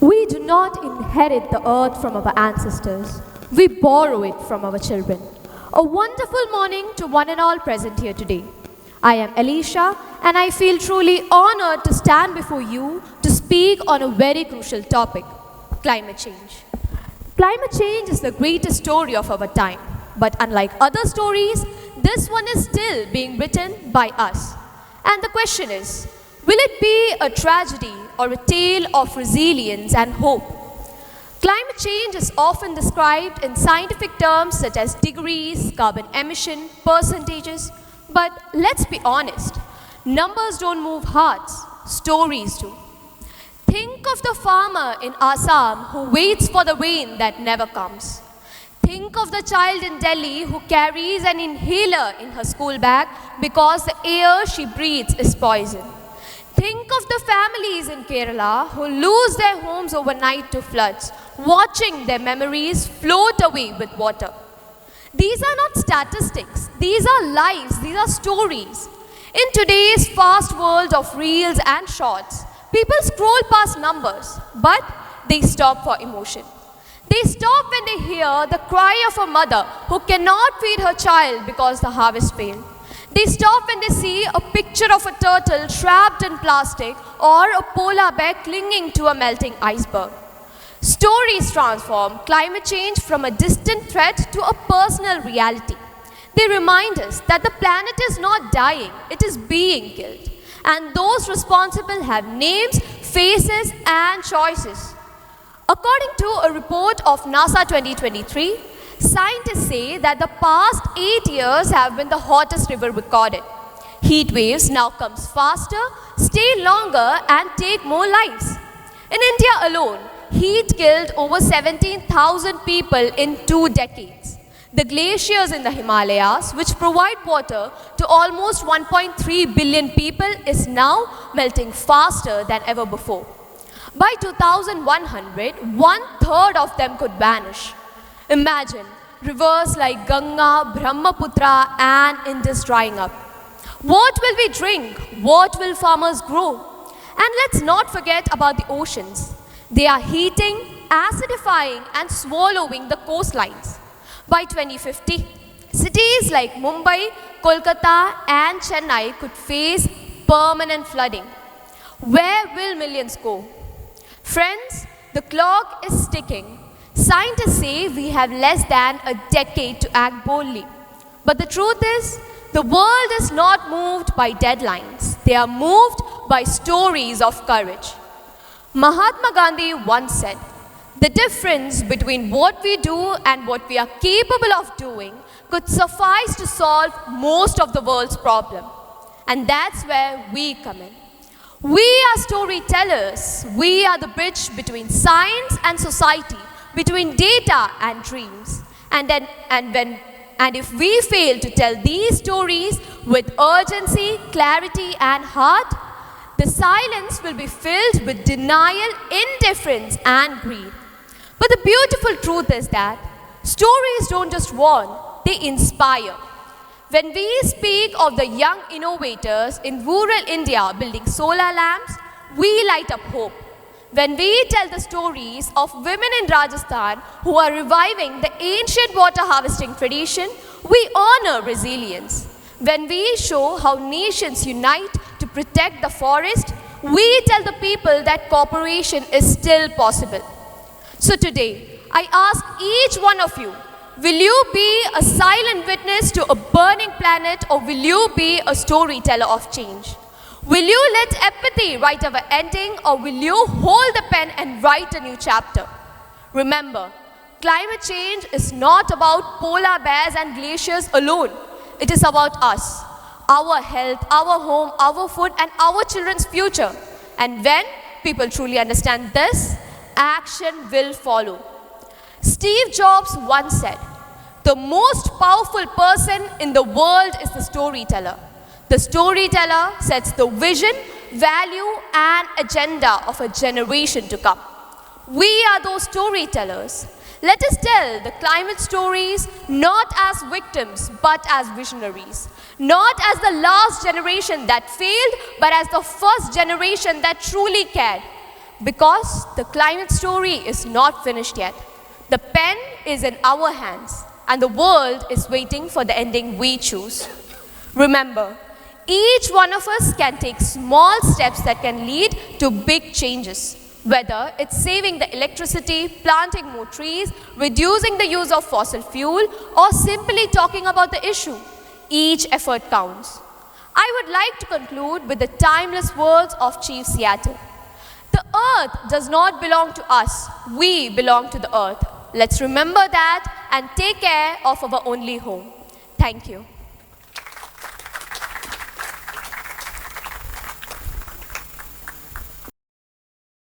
We do not inherit the earth from our ancestors. We borrow it from our children. A wonderful morning to one and all present here today. I am Alicia and I feel truly honored to stand before you to speak on a very crucial topic, climate change. Climate change is the greatest story of our time, but unlike other stories, this one is still being written by us. And the question is, will it be a tragedy or a tale of resilience and hope? Climate change is often described in scientific terms such as degrees, carbon emission, percentages. But let's be honest, numbers don't move hearts, stories do. Think of the farmer in Assam who waits for the rain that never comes. Think of the child in Delhi who carries an inhaler in her school bag because the air she breathes is poison. Think of the families in Kerala who lose their homes overnight to floods, watching their memories float away with water. These are not statistics, these are lives, these are stories. In today's fast world of reels and shorts, people scroll past numbers, but they stop for emotion. They stop when they hear the cry of a mother who cannot feed her child because the harvest failed. They stop when they see a picture of a turtle trapped in plastic or a polar bear clinging to a melting iceberg. Stories transform climate change from a distant threat to a personal reality. They remind us that the planet is not dying, it is being killed. And those responsible have names, faces, and choices. According to a report of NASA 2023, scientists say that the past 8 years have been the hottest ever recorded. Heat waves now come faster, stay longer, and take more lives. In India alone, heat killed over 17,000 people in 2 decades. The glaciers in the Himalayas, which provide water to almost 1.3 billion people, is now melting faster than ever before. By 2100, 1/3 of them could vanish. Imagine rivers like Ganga, Brahmaputra, and Indus drying up. What will we drink? What will farmers grow? And let's not forget about the oceans. They are heating, acidifying, and swallowing the coastlines. By 2050, cities like Mumbai, Kolkata, and Chennai could face permanent flooding. Where will millions go? Friends, the clock is ticking. Scientists say we have less than a decade to act boldly. But the truth is, the world is not moved by deadlines. They are moved by stories of courage. Mahatma Gandhi once said, "The difference between what we do and what we are capable of doing could suffice to solve most of the world's problems." And that's where we come in. We are storytellers. We are the bridge between science and society, between data and dreams. And if we fail to tell these stories with urgency, clarity, and heart, the silence will be filled with denial, indifference, and greed. But the beautiful truth is that stories don't just warn, they inspire. When we speak of the young innovators in rural India building solar lamps, we light up hope. When we tell the stories of women in Rajasthan who are reviving the ancient water harvesting tradition, we honor resilience. When we show how nations unite to protect the forest, we tell the people that cooperation is still possible. So today, I ask each one of you, will you be a silent witness to a burning planet, or will you be a storyteller of change? Will you let empathy write our ending, or will you hold the pen and write a new chapter? Remember, climate change is not about polar bears and glaciers alone. It is about us, our health, our home, our food, and our children's future. And when people truly understand this, action will follow. Steve Jobs once said, "The most powerful person in the world is the storyteller. The storyteller sets the vision, value, and agenda of a generation to come." We are those storytellers. Let us tell the climate stories not as victims, but as visionaries. Not as the last generation that failed, but as the first generation that truly cared. Because the climate story is not finished yet. The pen is in our hands, and the world is waiting for the ending we choose. Remember, each one of us can take small steps that can lead to big changes. Whether it's saving the electricity, planting more trees, reducing the use of fossil fuel, or simply talking about the issue, each effort counts. I would like to conclude with the timeless words of Chief Seattle. The earth does not belong to us, we belong to the earth. Let's remember that and take care of our only home. Thank you.